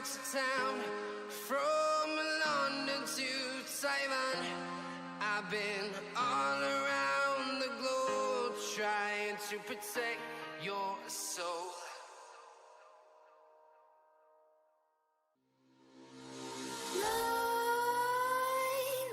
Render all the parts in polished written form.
town to town, from London to Taiwan. I've been all around the globe trying to protect your soul.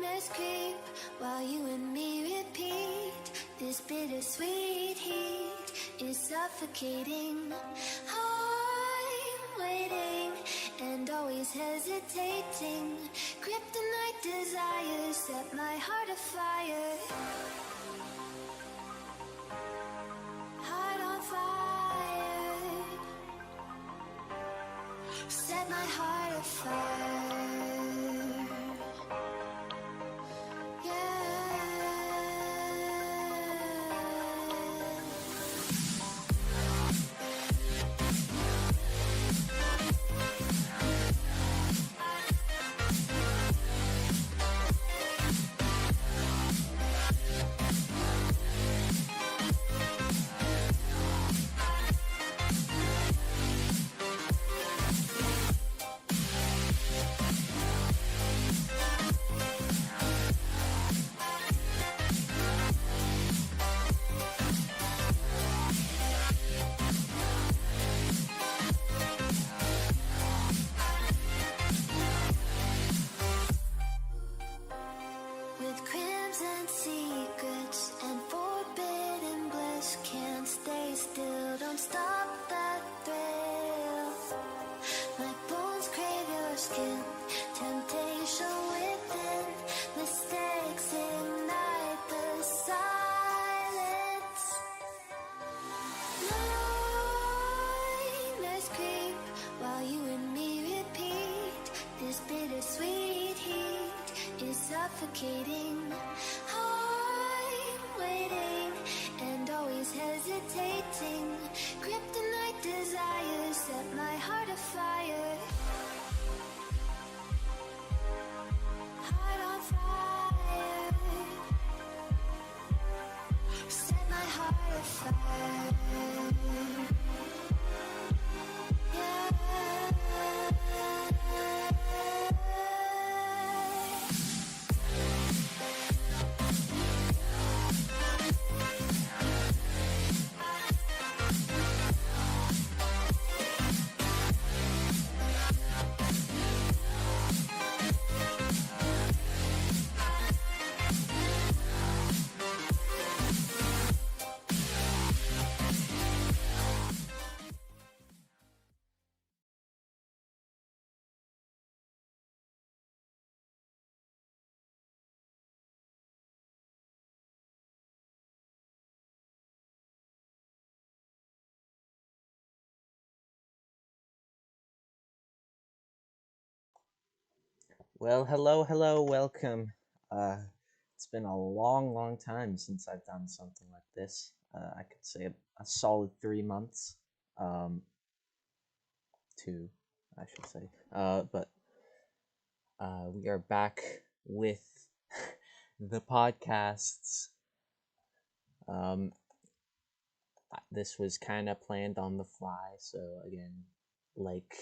Nightmares creep while you and me repeat. This bittersweet heat is suffocating. I'm waiting and always hesitating. Kryptonite desires set my heart afire. Heart on fire. Set my heart afire. With crimson secrets and forbidden bliss, can't stay still, don't stop that thrill. My bones crave your skin, temptation within, mistakes ignite the silence. Nightmares creep while you and me repeat. This bittersweet heat is suffocating. I'm waiting and always hesitating. Kryptonite desires set my heart afire. Heart on fire. Set my heart afire. Yeah. Well, hello, welcome. It's been a long time since I've done something like this. I could say a solid 3 months. 2, I should say. But we are back with the podcasts. This was kind of planned on the fly, so again, like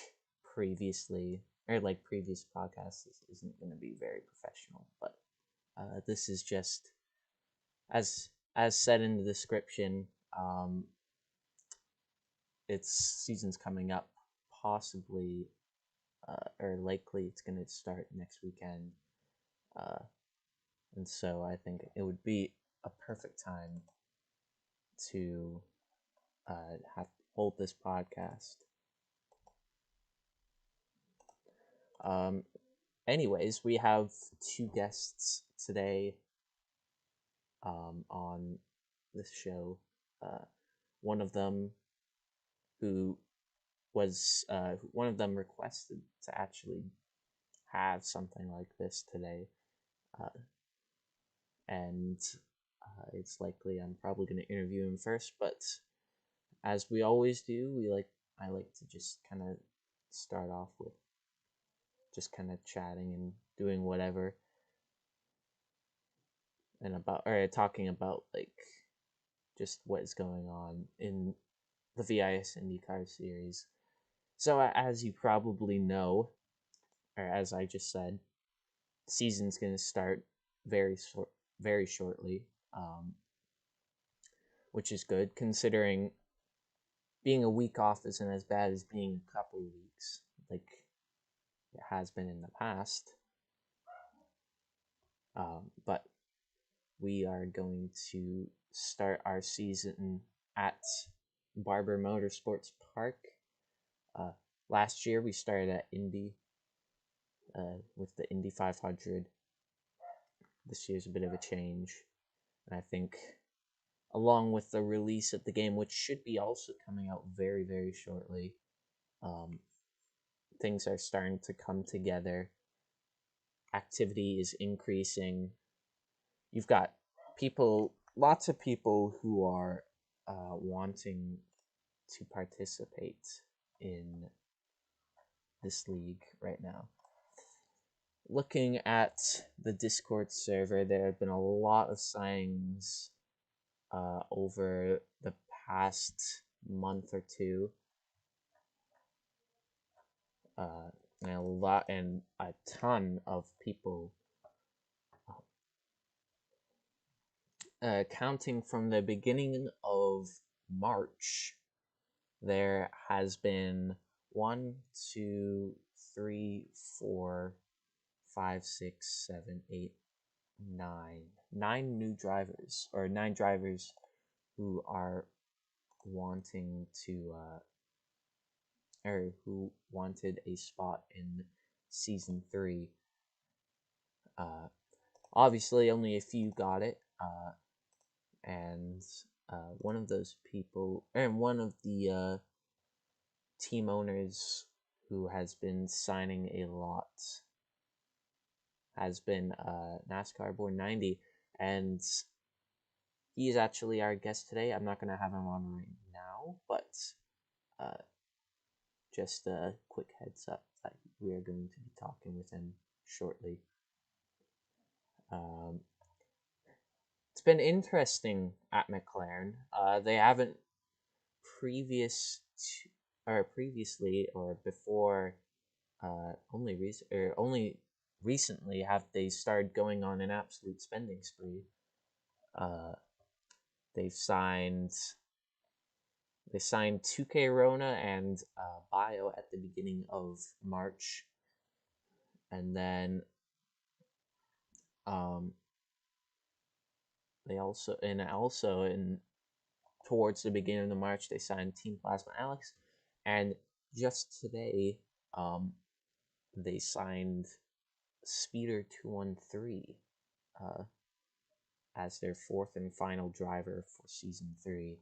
previously, or like previous podcasts, this isn't going to be very professional, but this is just as said in the description. Its season's coming up, possibly or likely it's going to start next weekend, and so I think it would be a perfect time to hold this podcast. Anyways, we have 2 guests today on this show. One of them requested to actually have something like this today, and it's likely I'm probably going to interview him first. But as we always do, I like to just kind of start off with just kind of chatting and doing whatever, and talking about like just what is going on in the VIS IndyCar series. So as you probably know, or as I just said, season's going to start very shortly, which is good considering being a week off isn't as bad as being a couple of weeks like it has been in the past. But we are going to start our season at Barber Motorsports Park. Last year we started at Indy with the Indy 500. This year's a bit of a change, and I think along with the release of the game, which should be also coming out very, very shortly, things are starting to come together. Activity is increasing. You've got lots of people who are wanting to participate in this league right now. Looking at the Discord server, there have been a lot of signings over the past month or two. And a ton of people counting from the beginning of March. There has been 1, 2, 3, 4, 5, 6, 7, 8, 9 new drivers, or 9 drivers who are wanting to or who wanted a spot in season 3. Obviously only a few got it, and one of those people, and one of the team owners who has been signing a lot has been NASCAR Born 90, and he's actually our guest today. I'm not going to have him on right now, but just a quick heads up that we are going to be talking with him shortly. It's been interesting at McLaren. They haven't previously or before only recently have they started going on an absolute spending spree. They signed 2K Rona and Bio at the beginning of March, and then they also in towards the beginning of the March they signed Team Plasma Alex, and just today they signed Speeder 213 as their 4th and final driver for season 3.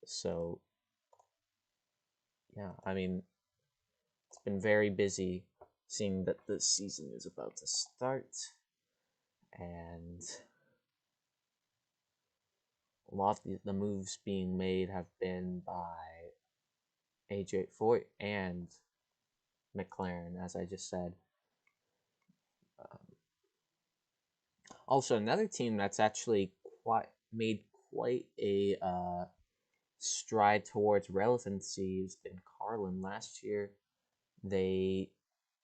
So yeah, I mean, it's been very busy seeing that the season is about to start, and a lot of the moves being made have been by AJ Foyt and McLaren, as I just said. Also, another team that's actually made quite a stride towards relevancy has been Carlin. Last year, they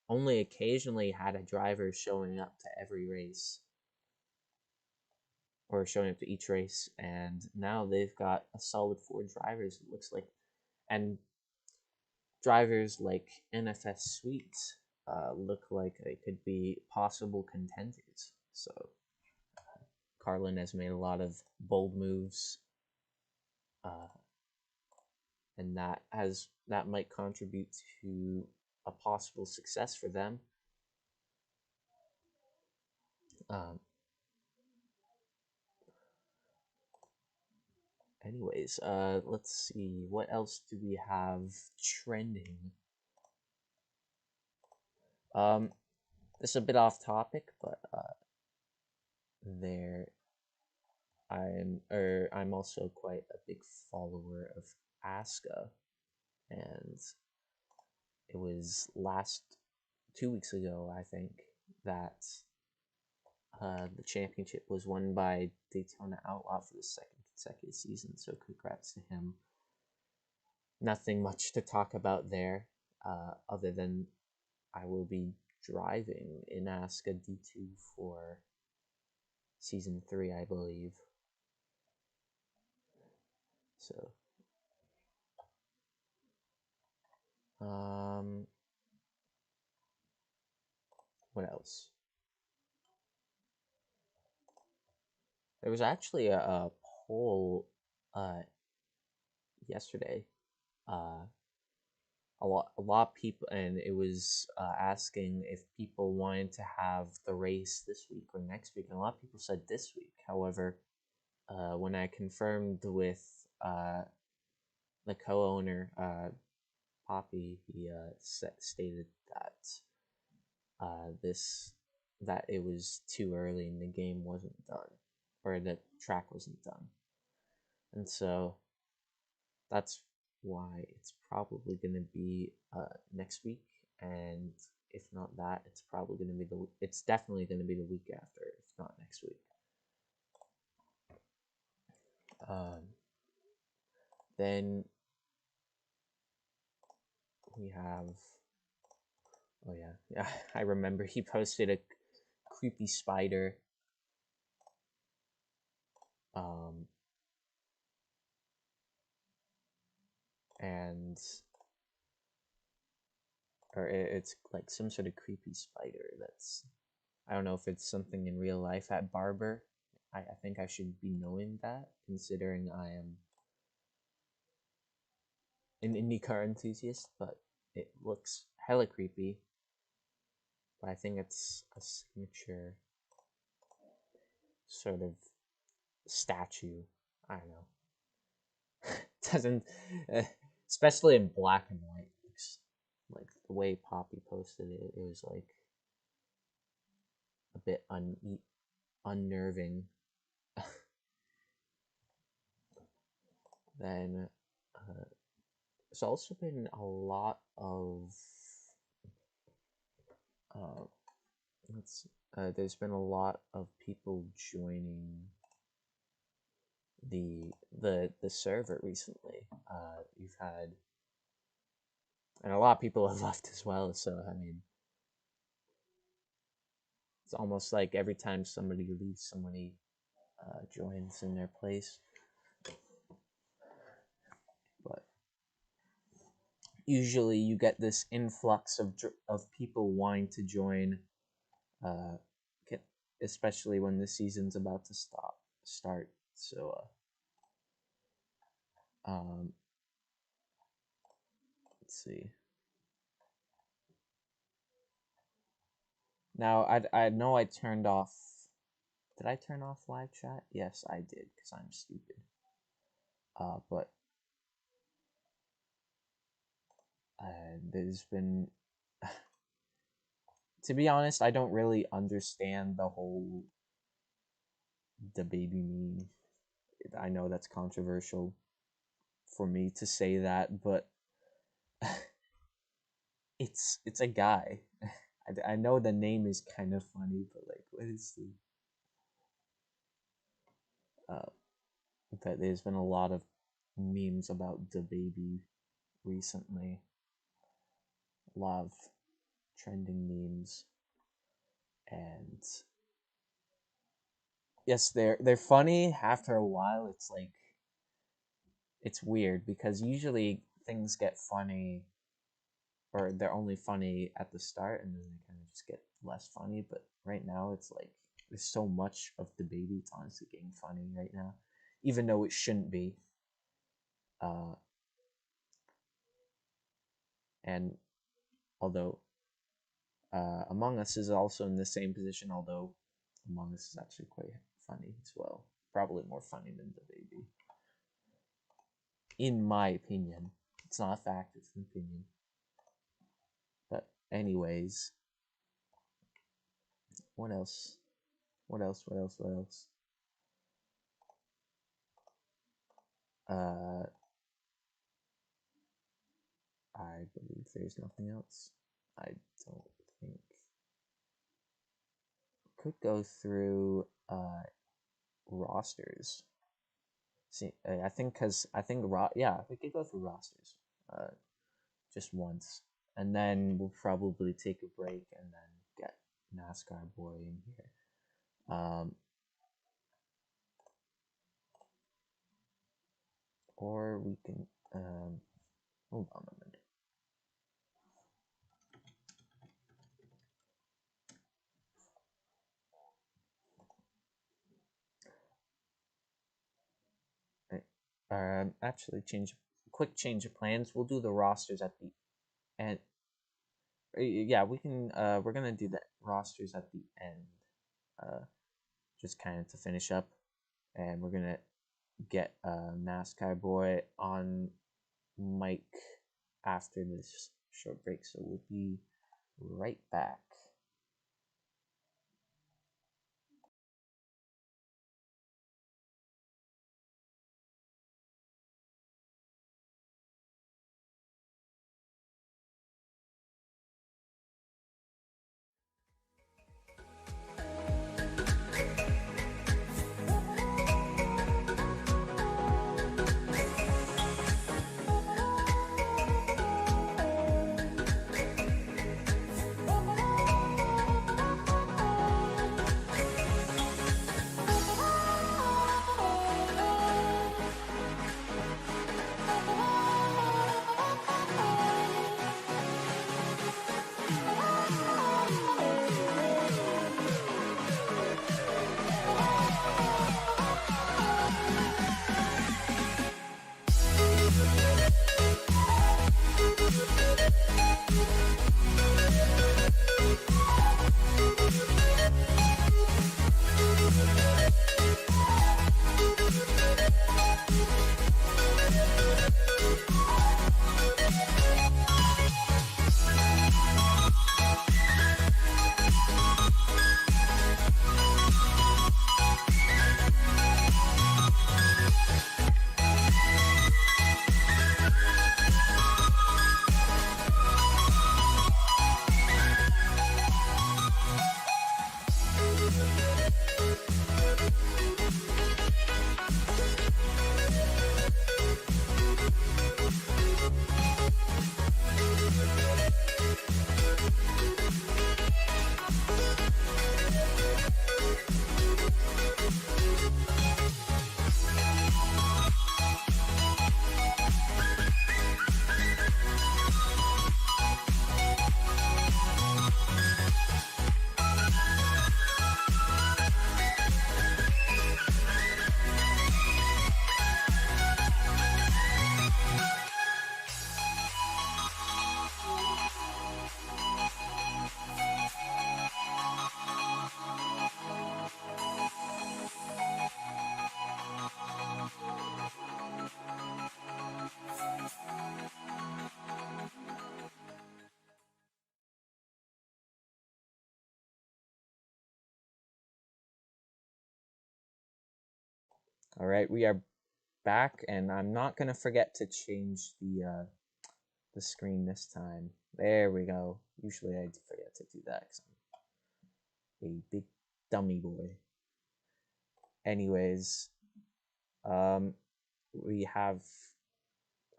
only occasionally had a driver showing up to every race, or showing up to each race, and now they've got a solid 4 drivers, it looks like, and drivers like NFS Sweet look like they could be possible contenders. So Carlin has made a lot of bold moves, and that might contribute to a possible success for them. Anyways, let's see, what else do we have trending? This is a bit off topic, but I'm also quite a big follower of Asuka, and it was 2 weeks ago, I think, that the championship was won by Daytona Outlaw for the 2nd consecutive season, so congrats to him. Nothing much to talk about there, other than I will be driving in ASCA D2 for Season 3, I believe. So, what else? There was actually a poll yesterday. A lot of people, and it was asking if people wanted to have the race this week or next week, and a lot of people said this week. However, when I confirmed with the co-owner, Poppy, he stated that that it was too early and the game wasn't done, or the track wasn't done, and so that's why it's probably going to be next week, and if not that, it's probably going to be it's definitely going to be the week after, if not next week. Then we have, oh yeah, I remember he posted a creepy spider, and it's like some sort of creepy spider that's, I don't know if it's something in real life at Barber. I think I should be knowing that, considering I am an IndyCar enthusiast, but it looks hella creepy. But I think it's a signature sort of statue. I don't know. It doesn't, especially in black and white. Looks like the way Poppy posted it, it was like a bit unnerving. Then there's also been a lot of there's been a lot of people joining the server recently. You've had, and a lot of people have left as well, so I mean, it's almost like every time somebody leaves, somebody joins in their place. But usually you get this influx of people wanting to join, especially when the season's about to start. So let's see. Now I know I turned off. Did I turn off live chat? Yes, I did, because I'm stupid. But there's been, to be honest, I don't really understand the whole the baby meme. I know that's controversial for me to say that, but it's a guy. I know the name is kind of funny, but like, what is the? But there's been a lot of memes about the baby recently. A lot of trending memes, and yes, they're funny. After a while, it's like, it's weird because usually things get funny, or they're only funny at the start, and then they kind of just get less funny. But right now, it's like there's so much of the baby. It's honestly getting funny right now, even though it shouldn't be. And although Among Us is also in the same position, although Among Us is actually quite funny as well. Probably more funny than the baby, in my opinion. It's not a fact, it's an opinion. But anyways, what else? What else? I believe there's nothing else. I don't think. Could go through rosters. See, I think we could go through rosters, just once, and then we'll probably take a break and then get NASCAR boy in here. Or we can hold on a minute. Actually, quick change of plans. We'll do the rosters at the end. Yeah, we can. We're gonna do the rosters at the end, just kind of to finish up, and we're gonna get NASCAR boy on mic after this short break. So we'll be right back. All right, we are back, and I'm not gonna forget to change the screen this time. There we go. Usually I forget to do that because I'm a big dummy boy. Anyways, we have,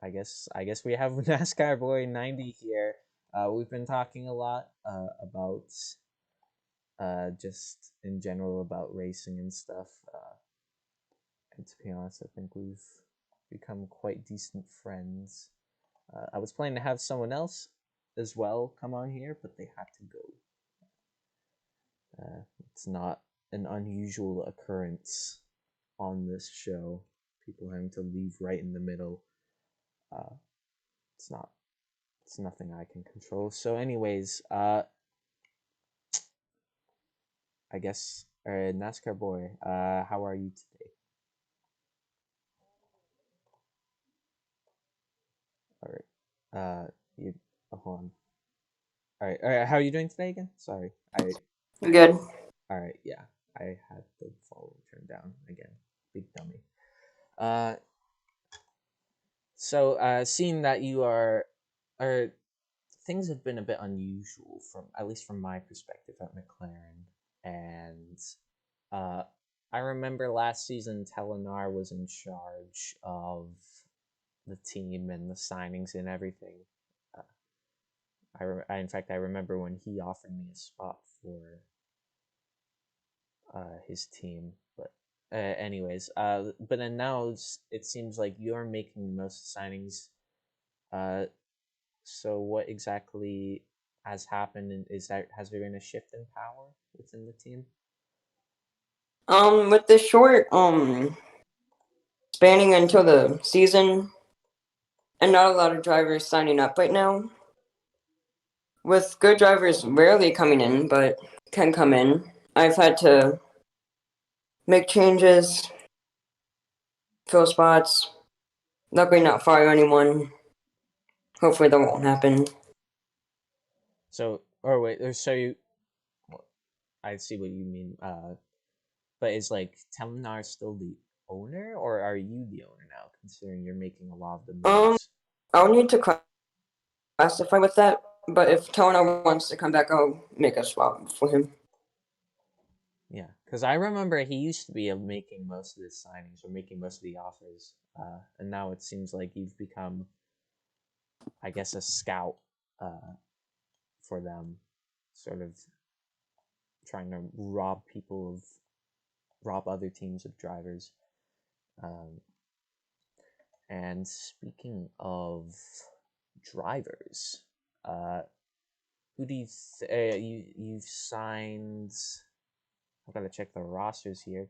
I guess we have NASCAR boy 90 here. We've been talking a lot about just in general about racing and stuff. And to be honest, I think we've become quite decent friends. I was planning to have someone else as well come on here, but they had to go. It's not an unusual occurrence on this show. People having to leave right in the middle. It's nothing I can control. So, anyways, I guess NASCAR boy, how are you today? All right. You hold on. All right. How are you doing today again? Sorry. Good. All right. Yeah, I had the volume turned down again. Big dummy. So seeing that you are things have been a bit unusual from at least from my perspective at McLaren, and I remember last season Telenar was in charge of the team and the signings and everything. In fact, I remember when he offered me a spot for his team. But anyways, but then now it seems like you're making most signings. So what exactly has happened? And has there been a shift in power within the team? With the short spanning until the season, and not a lot of drivers signing up right now. With good drivers rarely coming in, but can come in, I've had to make changes, fill spots. Luckily, not fire anyone. Hopefully, that won't happen. So, or wait, so you, I see what you mean. But is like Telenar still the owner, or are you the owner now? Considering you're making a lot of the moves. I'll need to classify with that. But if Telenar wants to come back, I'll make a swap for him. Yeah, because I remember he used to be making most of the signings or making most of the offers, and now it seems like you've become, I guess, a scout for them, sort of trying to rob other teams of drivers. And speaking of drivers, who do you've signed? I've got to check the rosters here.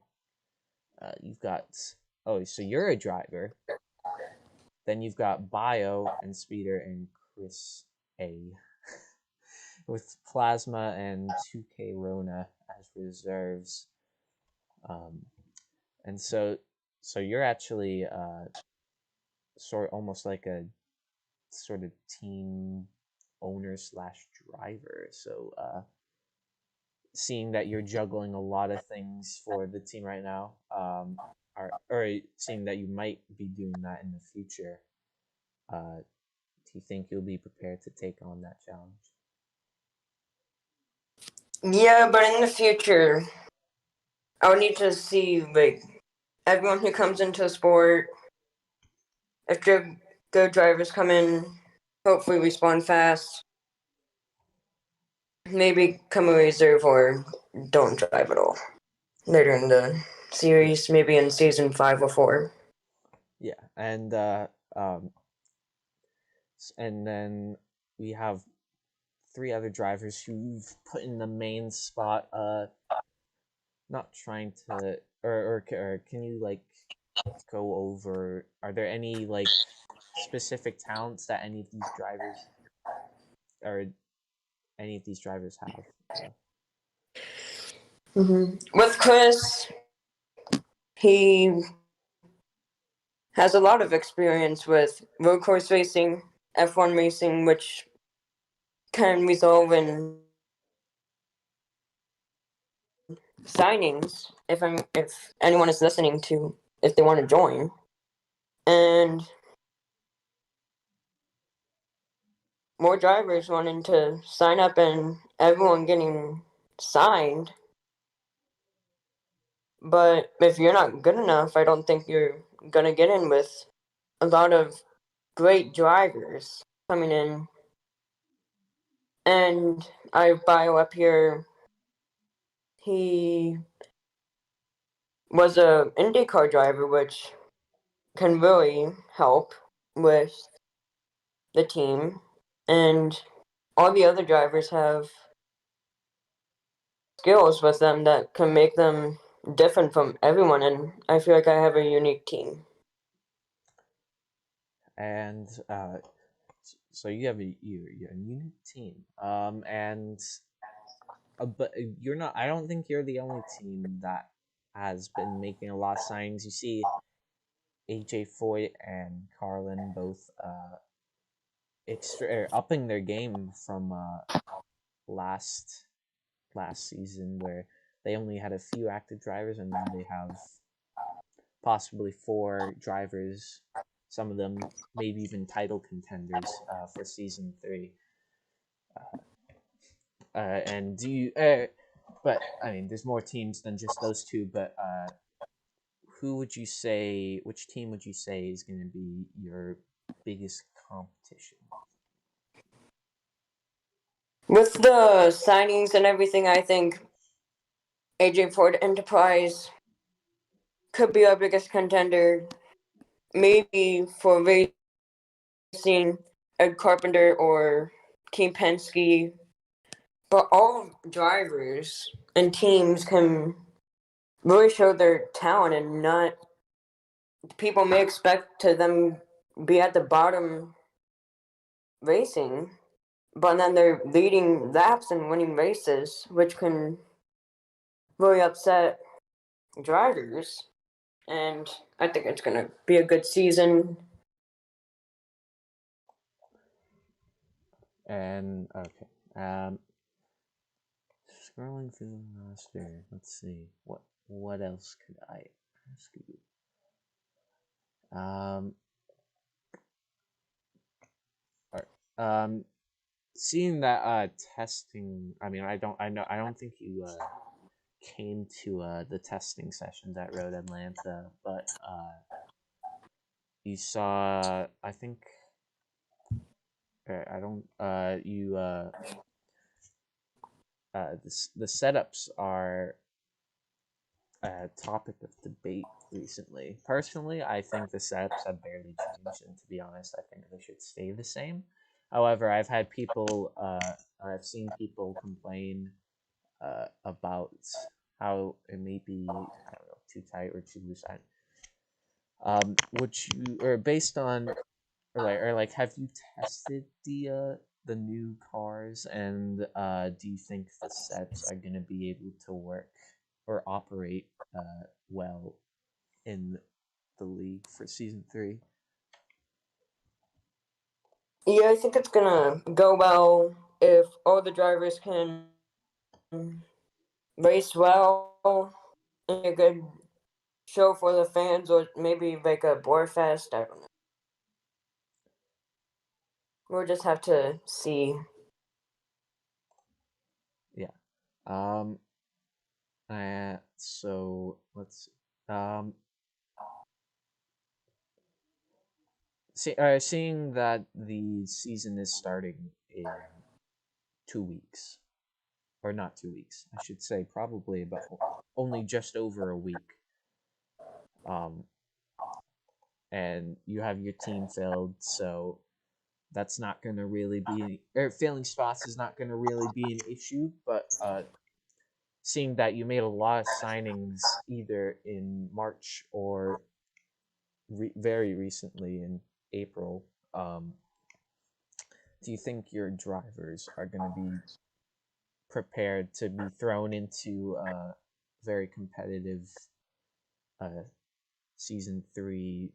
You've got so you're a driver. Then you've got Bio and Speeder and Chris A. with Plasma and 2K Rona as reserves. And so you're actually almost like a sort of team owner / driver. So seeing that you're juggling a lot of things for the team right now, or seeing that you might be doing that in the future, do you think you'll be prepared to take on that challenge? Yeah, but in the future, I would need to see like everyone who comes into a sport. If good drivers come in, hopefully respond fast. Maybe come a reserve or don't drive at all later in the series, maybe in season 5 or 4. Yeah, and then we have 3 other drivers who've put in the main spot. Not trying to, or can you like go over? Are there any like specific talents that any of these drivers have? With Chris, he has a lot of experience with road course racing, F1 racing, which can result in signings if anyone is listening to, if they want to join. And more drivers wanting to sign up and everyone getting signed. But if you're not good enough, I don't think you're going to get in with a lot of great drivers coming in. And I have Bio up here. He was a IndyCar driver, which can really help with the team. And all the other drivers have skills with them that can make them different from everyone, and I feel like I have a unique team. And so you have you're a unique team. And but you're not. I don't think you're the only team that has been making a lot of signings. You see, AJ Foyt and Carlin both upping their game from last season, where they only had a few active drivers, and now they have possibly 4 drivers. Some of them maybe even title contenders for season 3. And do you but I mean, there's more teams than just those two. But which team would you say is going to be your biggest competition? With the signings and everything, I think AJ Ford Enterprise could be our biggest contender. Maybe for racing, Ed Carpenter or Team Penske. But all drivers and teams can really show their talent, and not people may expect to them be at the bottom racing, but then they're leading laps and winning races, which can really upset drivers. And I think it's going to be a good season. And okay, scrolling through the roster, let's see what else could I ask you. All right. Seeing that testing, I mean, I don't think you came to the testing sessions at Road Atlanta, but you saw, I think, I don't, you the setups are a topic of debate recently. Personally, I think the setups have barely changed, and to be honest, I think they should stay the same. However, I've seen people complain about how it may be, I don't know, too tight or too loose. Would you, or based on, or like, have you tested the new cars, and do you think the sets are gonna be able to work or operate well in the league for season 3? Yeah, I think it's going to go well if all the drivers can race well and a good show for the fans, or maybe like a bore fest. I don't know. We'll just have to see. Yeah. So let's see. Seeing that the season is starting in 2 weeks, or not 2 weeks, I should say, probably about only just over a week. And you have your team filled, so that's not going to really be, or filling spots is not going to really be an issue. But seeing that you made a lot of signings either in March or very recently in April, do you think your drivers are going to be prepared to be thrown into a very competitive season 3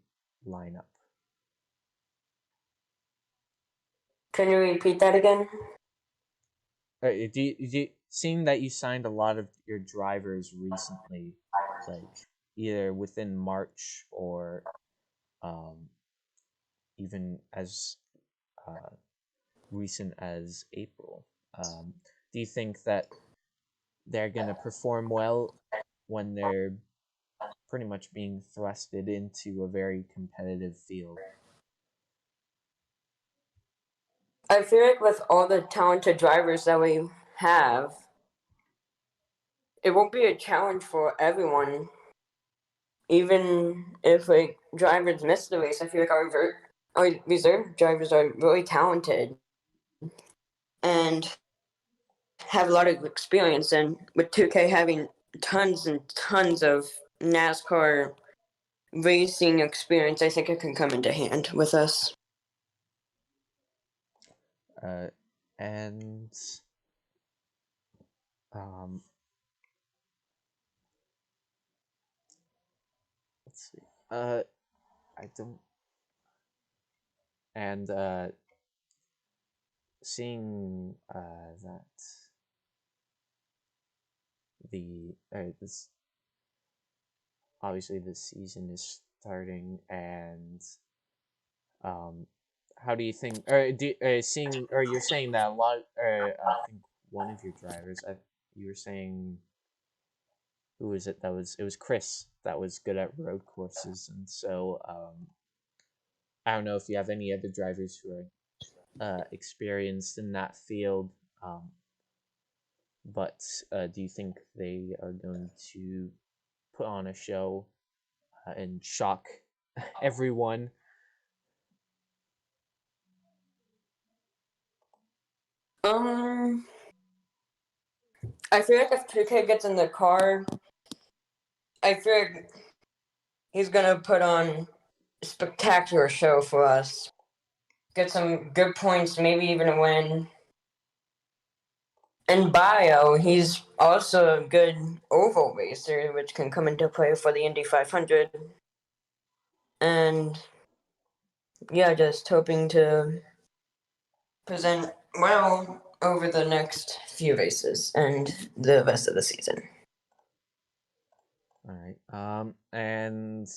lineup? Can you repeat that again? Seeing that you signed a lot of your drivers recently, like either within March or even as recent as April, do you think that they're going to perform well when they're pretty much being thrusted into a very competitive field? I feel like with all the talented drivers that we have, it won't be a challenge for everyone. Even if like drivers miss the race, I feel like our reserve drivers are really talented and have a lot of experience. And with 2K having tons and tons of NASCAR racing experience, I think it can come into hand with us. And let's see. I don't. And seeing that this obviously the season is starting, and how do you think, or seeing, or you're saying that a lot, I think one of your drivers, you were saying, who was it? It was Chris that was good at road courses, and so I don't know if you have any other drivers who are experienced in that field, but do you think they are going to put on a show and shock everyone? I feel like if PK gets in the car, I feel like he's gonna put on a spectacular show for us. Get some good points, maybe even a win. In bio, he's also a good oval racer, which can come into play for the Indy 500. And yeah, just hoping to present well over the next few races and the rest of the season. All right. And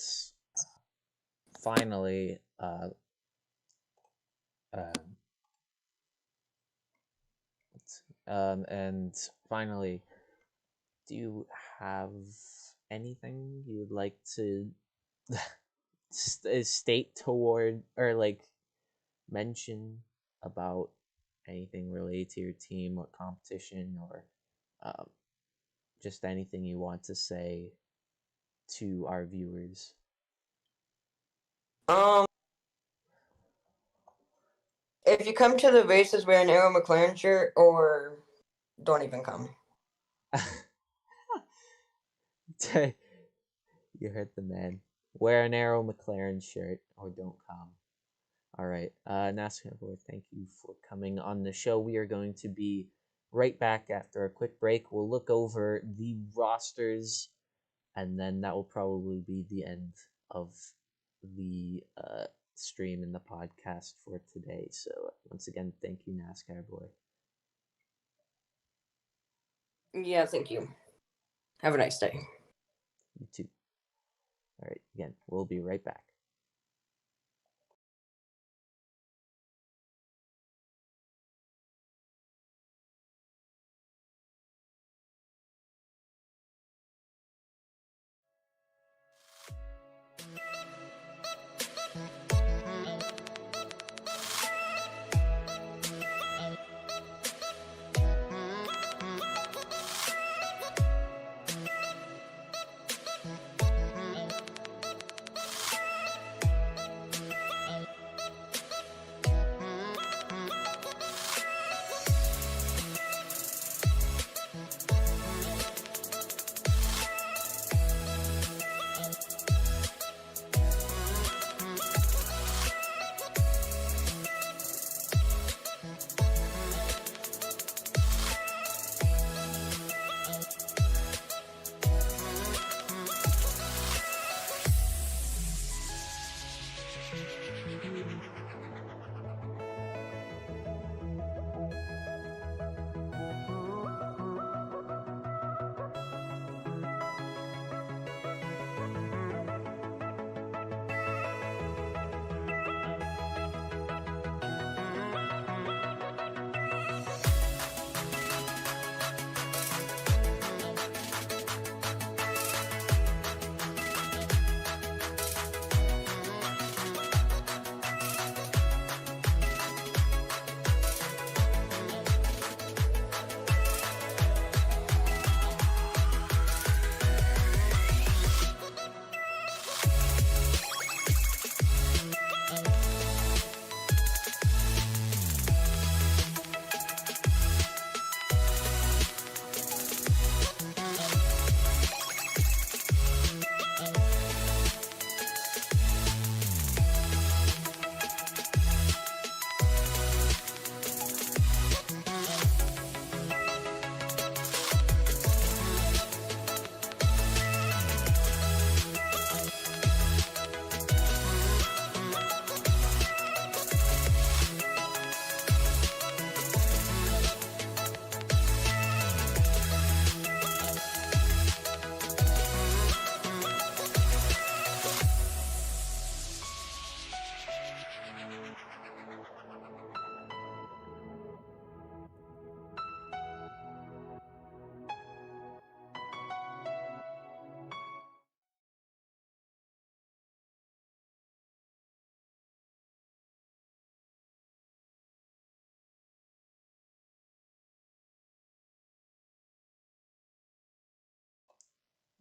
finally, and finally, do you have anything you'd like to state toward, or like mention about anything related to your team or competition, or um, just anything you want to say to our viewers? If you come to the races, wear an Arrow McLaren shirt, or don't even come. You heard the man. Wear an Arrow McLaren shirt or don't come. All right. NASCAR board, thank you for coming on the show. We are going to be right back after a quick break. We'll look over the rosters, and then that will probably be the end of the stream and the podcast for today. So once again, thank you, NASCAR boy. Yeah, thank you. Have a nice day. You too. All right, again, we'll be right back.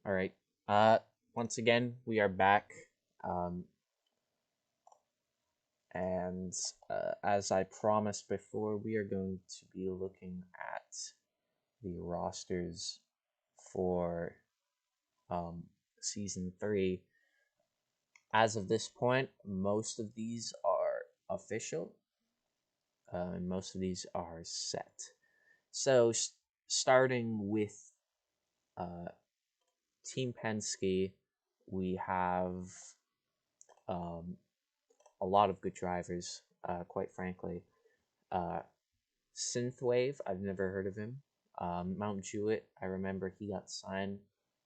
All right. Once again, we are back. And as I promised before, we are going to be looking at the rosters for season 3. As of this point, most of these are official, and most of these are set. So, starting with Team Penske, we have a lot of good drivers, quite frankly. Synthwave, I've never heard of him. Mount Jewett, I remember he got signed.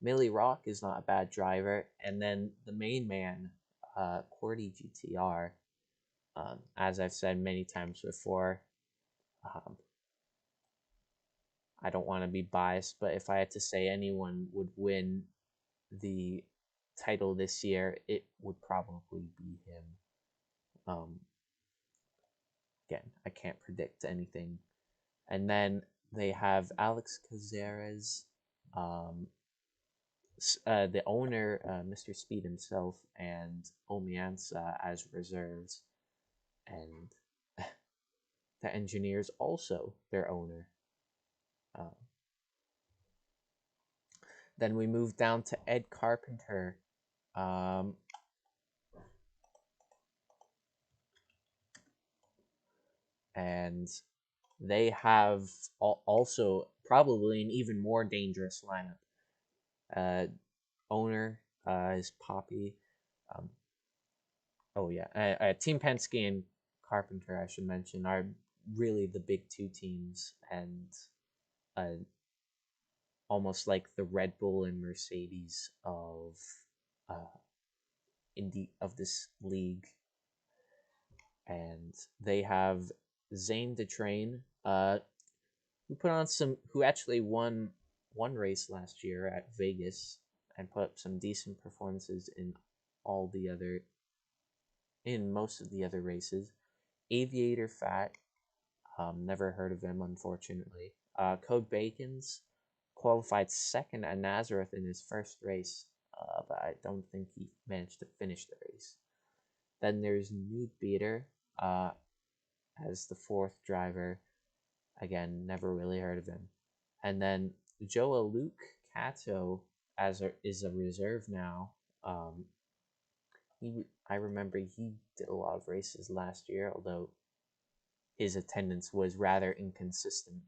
Millie Rock is not a bad driver. And then the main man, Cordy GTR, as I've said many times before, I don't want to be biased, but if I had to say anyone would win the title this year, it would probably be him. Again, I can't predict anything. And then they have Alex Cazares, the owner, Mr. Speed himself, and Omiansa as reserves. And the engineers also their owner. Then we move down to Ed Carpenter. And they have also probably an even more dangerous lineup. Owner is Poppy. Team Penske and Carpenter, I should mention, are really the big two teams, and almost like the Red Bull and Mercedes of this league. And they have Zane DeTrain, who actually won one race last year at Vegas and put up some decent performances in most of the other races. Aviator Fat, never heard of him, unfortunately. Code Bacons qualified second at Nazareth in his first race, but I don't think he managed to finish the race. Then there's Nude Beater as the fourth driver. Again, never really heard of him. And then Joa Luke Cato is a reserve now. I remember he did a lot of races last year, although his attendance was rather inconsistent.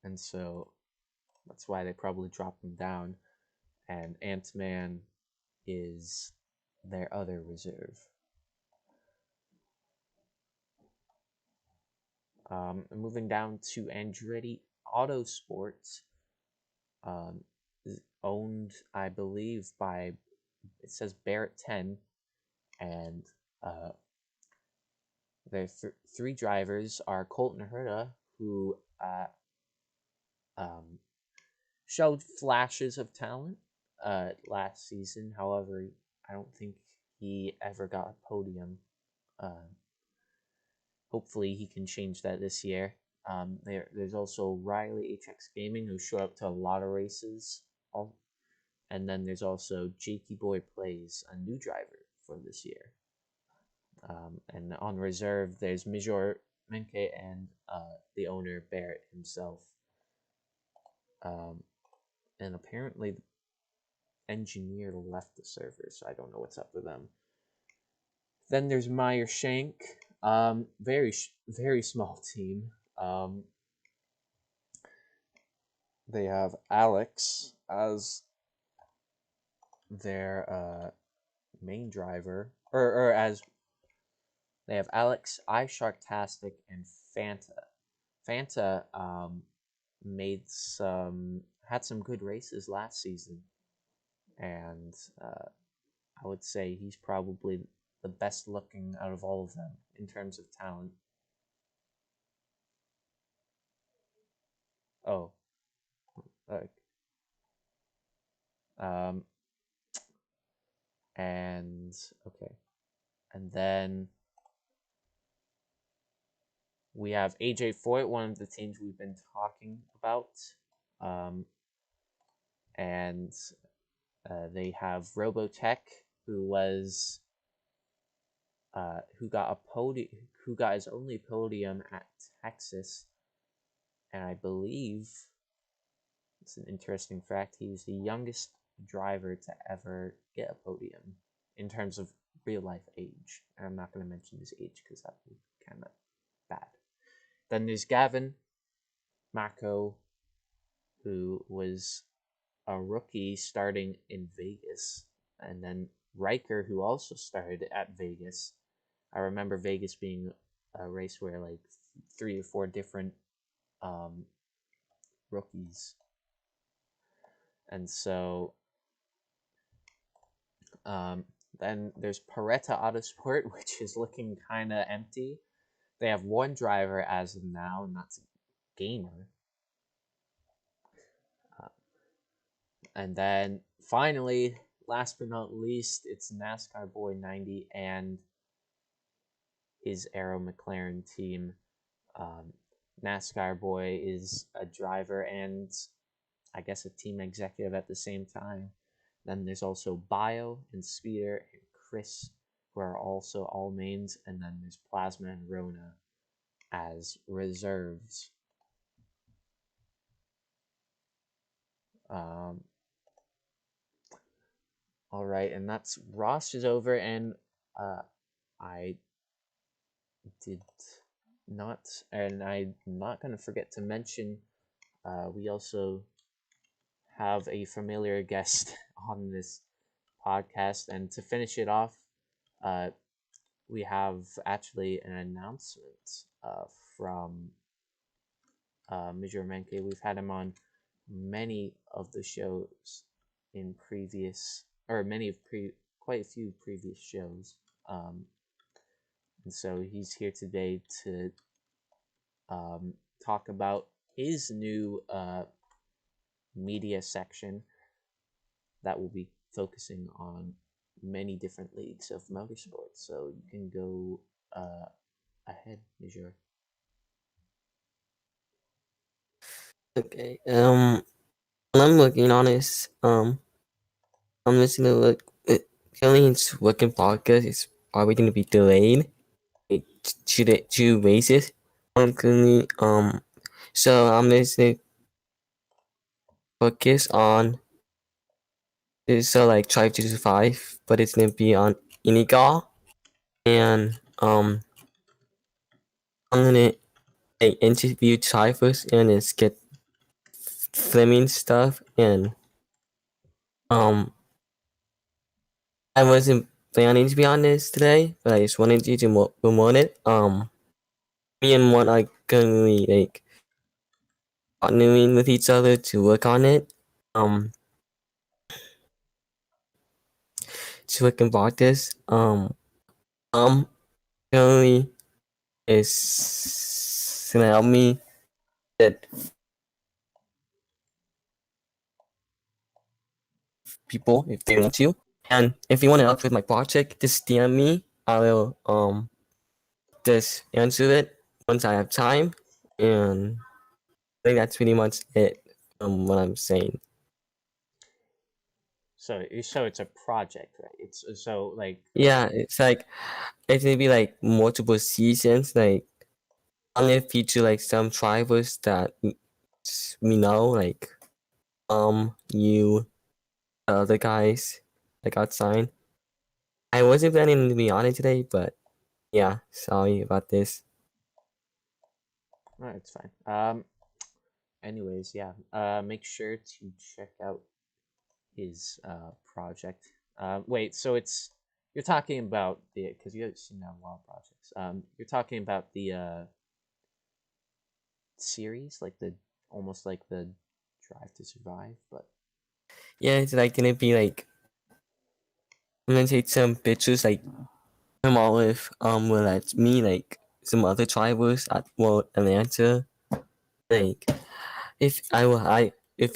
And so that's why they probably dropped him down. And Ant-Man is their other reserve. Moving down to Andretti Autosports, owned, I believe, by, it says Barrett 10, and their three drivers are Colton Herta, who showed flashes of talent last season. However, I don't think he ever got a podium. Hopefully he can change that this year. There's also Riley HX Gaming, who showed up to a lot of races. And then there's also Jakey Boy Plays, a new driver for this year. And on reserve, there's Major Menke and the owner, Barrett himself. And apparently the engineer left the server, so I don't know what's up with them. Then there's Meyer Shank. Very small team. They have Alex as their main driver, or as they have Alex, iSharktastic, and Fanta. Fanta had some good races last season, and I would say he's probably the best looking out of all of them in terms of talent. Oh. And okay. And then we have AJ Foyt, one of the teams we've been talking about. and they have Robotech, who got his only podium at Texas, and I believe it's an interesting fact. He was the youngest driver to ever get a podium in terms of real life age. And I'm not going to mention his age because that would be kind of bad. Then there's Gavin Mako, who was a rookie starting in Vegas, and then Riker, who also started at Vegas. I remember Vegas being a race where like 3 or 4 different rookies, and so then there's Paretta Autosport, which is looking kind of empty. They have one driver as of now, and that's a Gamer. And then finally, last but not least, it's NASCAR Boy 90 and his Arrow McLaren team. NASCAR Boy is a driver and I guess a team executive at the same time. Then there's also Bio and Speeder and Chris, who are also all mains. And then there's Plasma and Rona as reserves. All right, and that's Ross is over, and I did not, and I'm not going to forget to mention, we also have a familiar guest on this podcast, and to finish it off, we have actually an announcement from Major Menke. We've had him on many of the shows in previous, or quite a few previous shows. And so he's here today to talk about his new media section that will be focusing on many different leagues of motorsports. So you can go ahead, Major. Okay. When I'm looking on this, I'm just gonna look. Currently, it's work in progress. It's probably gonna be delayed. Two races. Currently, so I'm just gonna focus on. So like Drive to Survive, but it's gonna be on IndyCar, and I'm gonna like interview drivers and just get Fleming stuff and I wasn't planning to be on this today, but I just wanted you to promote it. Me and one are currently like partnering with each other to work on it. To work about this. Currently is gonna help me that people if they want to. And if you want to help with my project, just DM me. I will just answer it once I have time. And I think that's pretty much it what I'm saying. So it's a project, right? It's so like Yeah, it's like it's gonna be like multiple seasons. Like I'm gonna feature like some drivers that we know, like you other guys that got signed. I wasn't planning to be on it today, but yeah, sorry about this. no, it's fine. Anyways, yeah. Make sure to check out his project. Wait, so you're talking about the because you seem to have a lot of projects. You're talking about the series, like the almost like the Drive to Survive, but Yeah, it's like gonna be like I'm gonna take some pictures like from Olive will let me like some other drivers at Atlanta. Like if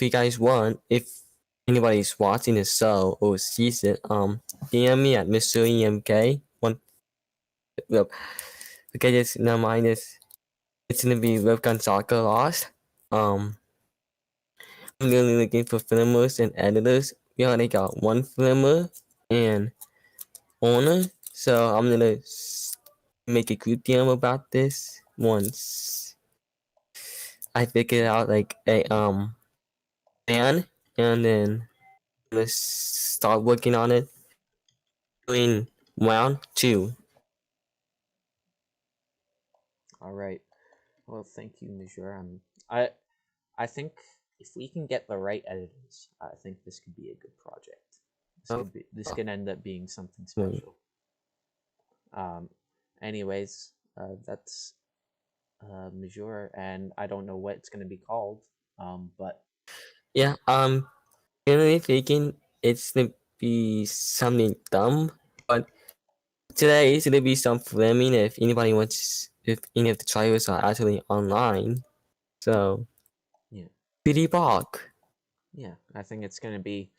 you guys want, if anybody's watching the show or sees it, DM me at Mr. EMK. Well, okay, just never mind this. It's gonna be Web Gonzaga lost. I'm really looking for filmers and editors. We already got one filmer and owner, so I'm gonna make a group DM about this once I figure out like a plan, and then let's start working on it. Doing round 2. All right. Well, thank you, Monsieur. I think if we can get the right editors, I think this could be a good project. This could end up being something special. Anyways, that's Monsieur, and I don't know what it's gonna be called. But Yeah, generally speaking, it's gonna be something dumb, but today it's gonna be some flaming if anybody wants, if any of the drivers are actually online. So, yeah, Bitty Bog. yeah, I think it's gonna be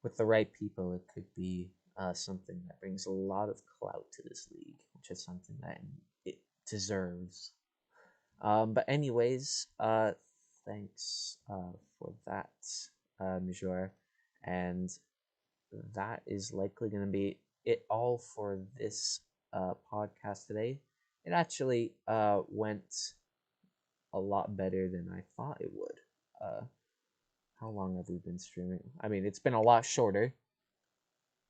with the right people. It could be something that brings a lot of clout to this league, which is something that it deserves. But anyways, thanks for that, Monsieur, and that is likely going to be it all for this podcast today. It actually went a lot better than I thought it would. How long have we been streaming? I mean, it's been a lot shorter,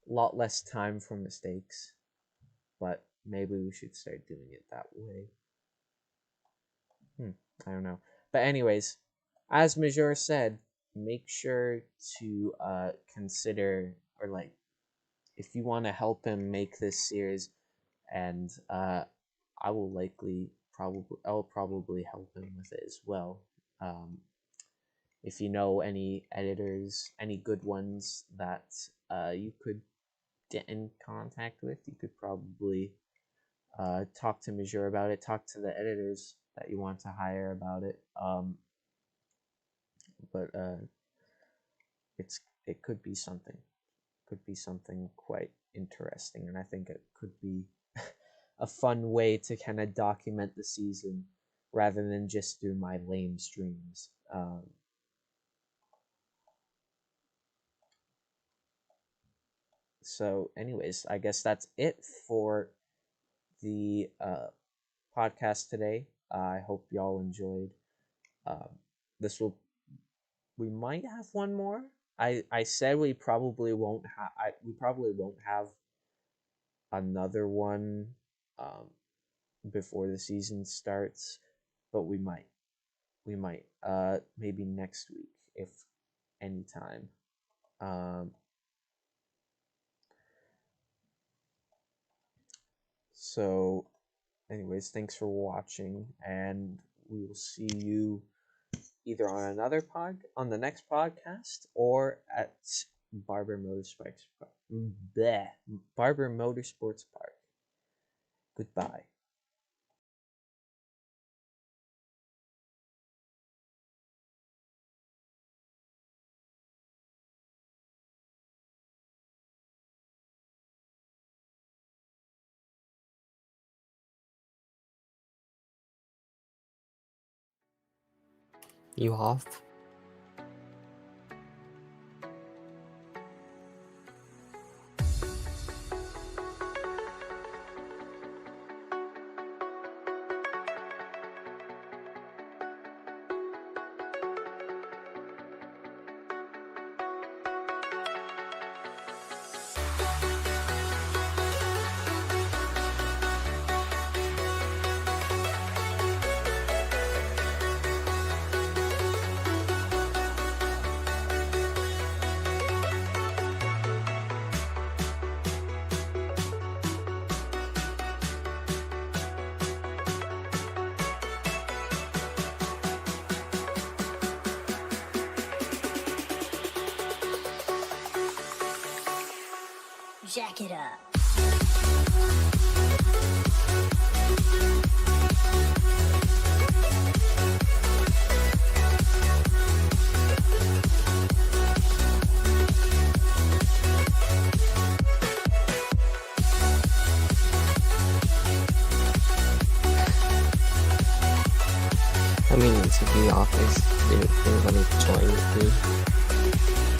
a lot less time for mistakes, but maybe we should start doing it that way. I don't know. But anyways, as Major said, make sure to consider, or like, if you want to help him make this series, and I'll probably help him with it as well. If you know any editors, any good ones that you could get in contact with, you could probably talk to Major about it, talk to the editors that you want to hire about it. But it could be something. Could be something quite interesting, and I think it could be a fun way to kind of document the season rather than just through my lame streams. So, anyways, I guess that's it for the podcast today. I hope y'all enjoyed. This will. We might have one more. I said we probably won't have. We probably won't have another one before the season starts, but we might. We might. Maybe next week, if any time. So, anyways, thanks for watching, and we will see you either on the next podcast, or at Barber Motorsports Park. Barber Motorsports Park. Goodbye. You off? Jack it up. coming into the office. They want to join with me.